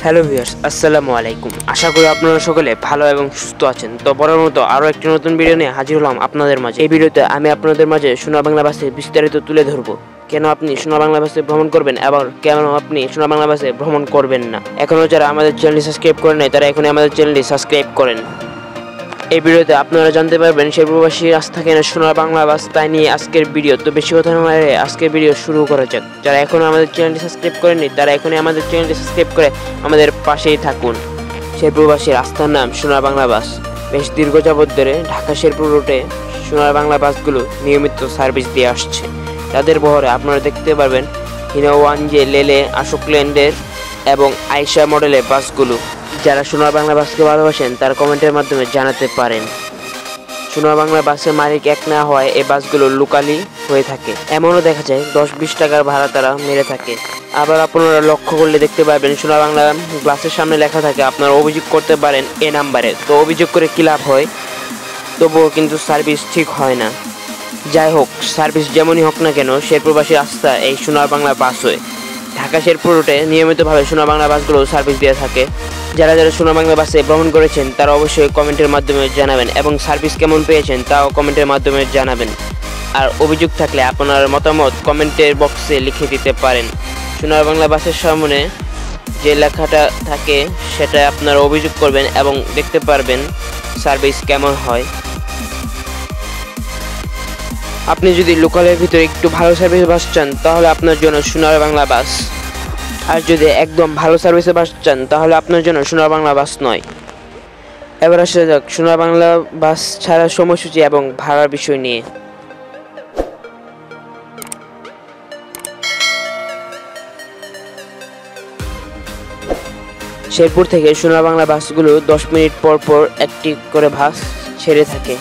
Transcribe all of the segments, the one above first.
Hello viewers, আসসালামু আলাইকুম। আশা করি আপনারা সকলে ভালো এবং সুস্থ আছেন। তো বরাবর মতো আরও একটি নতুন ভিডিও নিয়ে হাজির হলাম আপনাদের মাঝে। এই ভিডিওতে আমি আপনাদের মাঝে সোনার বাংলা বাসে বিস্তারিত তুলে ধরবো। কেন আপনি সোনার বাংলা বাসে ভ্রমণ করবেন এবং কেন আপনি সোনার বাংলা বাসে ভ্রমণ করবেন না। এখনও যারা আমাদের চ্যানেলটি সাবস্ক্রাইব করেন নাই তারা এখনই আমাদের চ্যানেলটি সাবস্ক্রাইব করেন। এই ভিডিওতে আপনারা জানতে পারবেন সেই প্রবাসী রাস্তা কেনা সোনার বাংলা বাস তাই নিয়ে আজকের ভিডিও। তো বেশি কথা না বলে আজকের ভিডিও শুরু করা যাক। যারা এখনও আমাদের চ্যানেলটি সাবস্ক্রাইব করেননি তারা এখনই আমাদের চ্যানেলটি সাবস্ক্রাইব করে আমাদের পাশেই থাকুন। সেই প্রবাসী রাস্তার নাম সোনার বাংলা বাস। বেশ দীর্ঘ যাবৎ ধরে ঢাকা শেরপুর রুটে সোনার বাংলা বাসগুলো নিয়মিত সার্ভিস দিয়ে আসছে। তাদের বহরে আপনারা দেখতে পারবেন হিনো ওয়ানজে, লেলে, আশোক ল্যান্ডের এবং আয়শা মডেলের বাসগুলো। যারা সোনার বাংলা বাসকে ভালোবাসেন তার কমেন্টের মাধ্যমে জানাতে পারেন। সোনার বাংলা বাসের মালিক এক না হওয়ায় এই বাসগুলো লোকালি হয়ে থাকে। এমনও দেখা যায় 10-20 টাকার ভাড়া তারা মেরে থাকে। আবার আপনারা লক্ষ্য করলে দেখতে পাবেন সোনার বাংলা বাসের সামনে লেখা থাকে আপনারা অভিযোগ করতে পারেন এ নাম্বারে। তো অভিযোগ করে কী লাভ হয়? তবুও কিন্তু সার্ভিস ঠিক হয় না। যাই হোক, সার্ভিস যেমনই হোক না কেন শেরপুরবাসী রাস্তা এই সোনার বাংলা বাস হয়ে ঢাকা শেরপুর রুটে নিয়মিতভাবে সোনার বাংলা বাসগুলো সার্ভিস দিয়ে থাকে। যারা যারা সোনার বাংলা বাসে ভ্রমণ করেছেন তারা অবশ্যই কমেন্টের মাধ্যমে জানাবেন এবং সার্ভিস কেমন পেয়েছেন তাও কমেন্টের মাধ্যমে জানাবেন। আর অভিযোগ থাকলে আপনার মতামত কমেন্টের বক্সে লিখে দিতে পারেন। সোনার বাংলা বাসের সামনে যে লেখাটা থাকে সেটা আপনারা অভিযোগ করবেন এবং দেখতে পারবেন সার্ভিস কেমন হয়। আপনি যদি লোকালের ভিতরে একটু ভালো সার্ভিস বাস চান তাহলে আপনার জন্য সোনার বাংলা বাস, আর যদি একদম ভালো সার্ভিসে বাস চান তাহলে আপনার জন্য সোনার বাংলা বাস নয়। এবার আসা যাক সোনার বাংলা বাস ছাড়ার সময়সূচি এবং ভাড়ার বিষয় নিয়ে। শেরপুর থেকে সোনার বাংলা বাসগুলো 10 মিনিট পর পর একটি করে বাস ছেড়ে থাকে।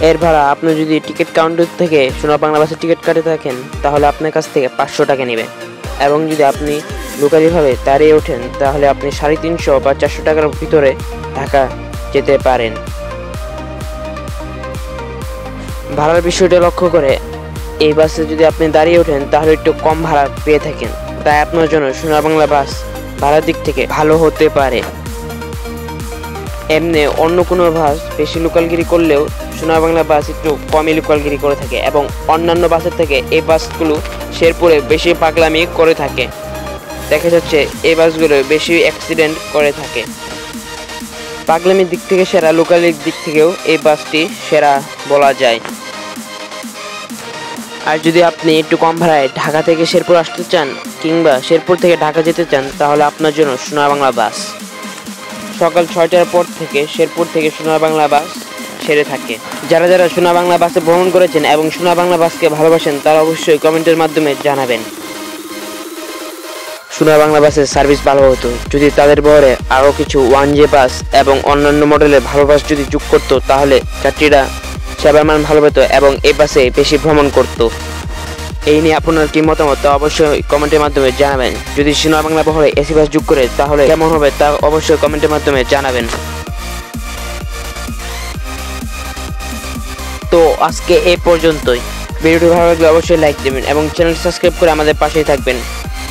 এর ভাড়া আপনি যদি টিকিট কাউন্টার থেকে সোনার বাংলা বাসের টিকিট কাটে থাকেন তাহলে আপনার কাছ থেকে 500 টাকা নেবে, এবং যদি আপনি লোকালিভাবে দাঁড়িয়ে ওঠেন তাহলে আপনি 350 বা 400 টাকার ভিতরে ঢাকা যেতে পারেন। ভাড়ার বিষয়টা লক্ষ্য করে এই বাসে যদি আপনি দাঁড়িয়ে ওঠেন তাহলে একটু কম ভাড়া পেয়ে থাকেন, তাই আপনার জন্য সোনার বাংলা বাস ভাড়ার দিক থেকে ভালো হতে পারে। এমনি অন্য কোনো বাস বেশি লোকালগিরি করলেও সোনার বাংলা বাস একটু কমই লোকালগিরি করে থাকে এবং অন্যান্য বাসের থেকে এই বাসগুলো শেরপুরে বেশি পাগলামি করে থাকে। দেখা যাচ্ছে এই বাসগুলো বেশি অ্যাক্সিডেন্ট করে থাকে। পাগলামির দিক থেকে সেরা, লোকালির দিক থেকেও এই বাসটি সেরা বলা যায়। আর যদি আপনি একটু কম ভাড়ায় ঢাকা থেকে শেরপুর আসতে চান কিংবা শেরপুর থেকে ঢাকা যেতে চান তাহলে আপনার জন্য সোনার বাংলা বাস। সকাল 6টার পর থেকে শেরপুর থেকে সোনার বাংলা বাস ছেড়ে থাকে। যারা যারা সোনার বাংলা বাসে ভ্রমণ করেছেন এবং সোনার বাংলা বাসকে ভালোবাসেন তারা অবশ্যই কমেন্টের মাধ্যমে জানাবেন। সোনার বাংলা বাসের সার্ভিস ভালো হতো যদি তাদের বহরে আরও কিছু ওয়ানজে বাস এবং অন্যান্য মডেলের ভালো বাস যদি যোগ করতো তাহলে যাত্রীরা সেবার মান ভালো পেত এবং এই বাসে বেশি ভ্রমণ করত। এই নিয়ে আপনার কি মতামত তা অবশ্যই কমেন্টের মাধ্যমে জানাবেন। যদি সোনার বাংলা বহরে এসি বাস যোগ করে তাহলে কেমন হবে তা অবশ্যই কমেন্টের মাধ্যমে জানাবেন। তো আজকে এই পর্যন্তই। ভিডিওটি ভালো লাগলে অবশ্যই লাইক দেবেন এবং চ্যানেলটি সাবস্ক্রাইব করে আমাদের পাশেই থাকবেন।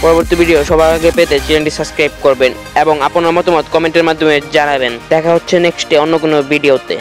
পরবর্তী ভিডিও সবার আগে পেতে চ্যানেলটি সাবস্ক্রাইব করবেন এবং আপনার মতামত কমেন্টের মাধ্যমে জানাবেন। দেখা হচ্ছে নেক্সটে অন্য কোনো ভিডিওতে।